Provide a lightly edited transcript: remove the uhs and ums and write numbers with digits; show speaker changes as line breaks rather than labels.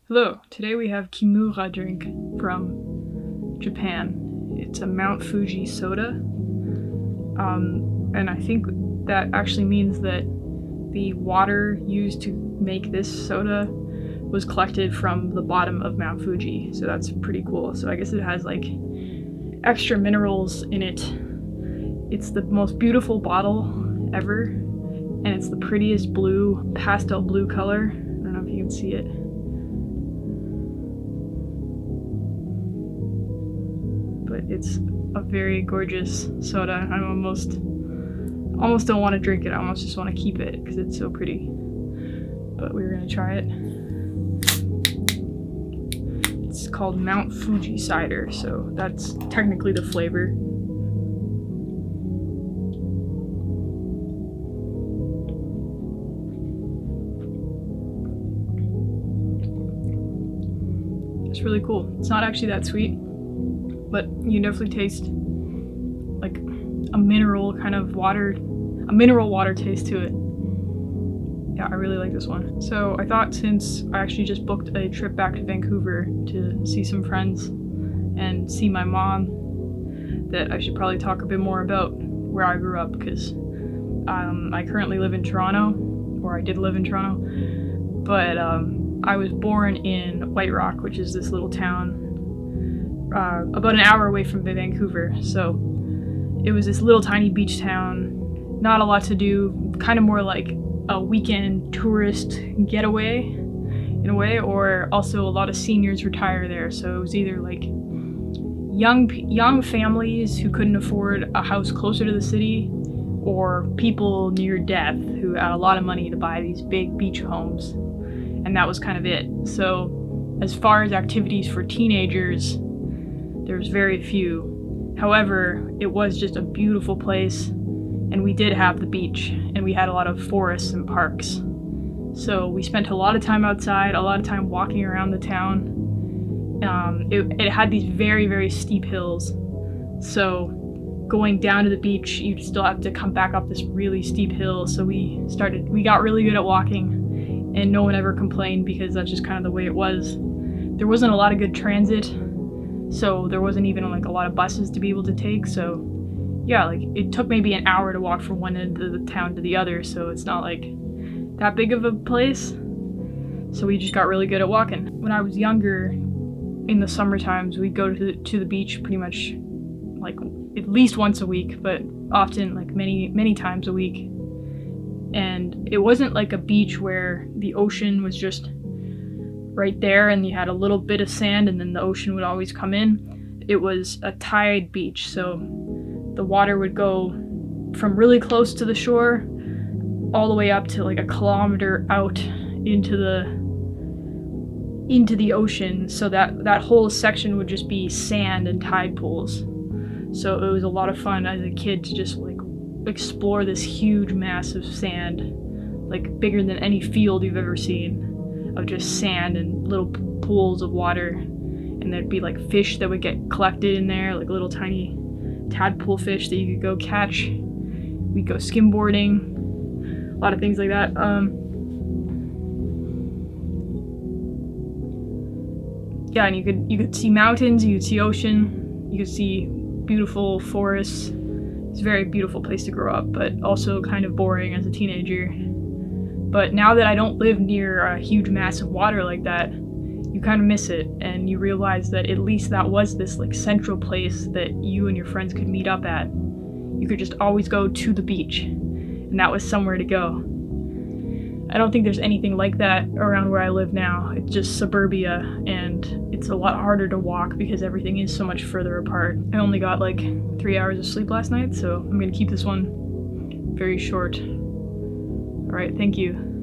Hello, today we have Kimura drink from Japan. It's a Mount Fuji soda. And I think that actually means that the water used to make this soda was collected from the bottom of Mount Fuji. So that's pretty cool. So I guess it has like extra minerals in it. It's the most beautiful bottle ever. And it's the prettiest blue, pastel blue color. I don't know if you can see it. But it's a very gorgeous soda. I almost don't want to drink it. I almost just want to keep it because it's so pretty. But we're gonna try it. It's called Mount Fuji Cider, so that's technically the flavor. It's really cool. It's not actually that sweet, but you definitely taste like a mineral kind of water, a mineral water taste to it. Yeah, I really like this one. So I thought, since I actually just booked a trip back to Vancouver to see some friends and see my mom, that I should probably talk a bit more about where I grew up, because I currently live in Toronto, or I did live in Toronto, but I was born in White Rock, which is this little town about an hour away from Vancouver. So it was this little tiny beach town, not a lot to do, kind of more like a weekend tourist getaway in a way, or also a lot of seniors retire there. So it was either like young families who couldn't afford a house closer to the city, or people near death who had a lot of money to buy these big beach homes. And that was kind of it. So as far as activities for teenagers, there's very few. However, it was just a beautiful place, and we did have the beach, and we had a lot of forests and parks. So we spent a lot of time outside, a lot of time walking around the town. It had these very, very steep hills. So going down to the beach, you'd still have to come back up this really steep hill. So we got really good at walking, and no one ever complained, because that's just kind of the way it was. There wasn't a lot of good transit, so there wasn't even like a lot of buses to be able to take. So yeah, like it took maybe an hour to walk from one end of the town to the other, so it's not like that big of a place. So we just got really good at walking. When I was younger, in the summer times, we'd go to the beach pretty much like at least once a week, but often like many times a week. And it wasn't like a beach where the ocean was just right there and you had a little bit of sand and then the ocean would always come in. It was a tide beach, so the water would go from really close to the shore all the way up to like a kilometer out into the ocean. So that whole section would just be sand and tide pools. So it was a lot of fun as a kid to just like explore this huge mass of sand, like bigger than any field you've ever seen, of just sand and little pools of water. And there'd be like fish that would get collected in there, like little tiny tadpole fish that you could go catch. We'd go skimboarding, a lot of things like that. Yeah, and you could see mountains, you could see ocean, you could see beautiful forests. It's a very beautiful place to grow up, but also kind of boring as a teenager. But now that I don't live near a huge mass of water like that, you kind of miss it, and you realize that at least that was this like central place that you and your friends could meet up at. You could just always go to the beach, and that was somewhere to go. I don't think there's anything like that around where I live now. It's just suburbia, and it's a lot harder to walk because everything is so much further apart. I only got like 3 hours of sleep last night, so I'm gonna keep this one very short. All right, thank you.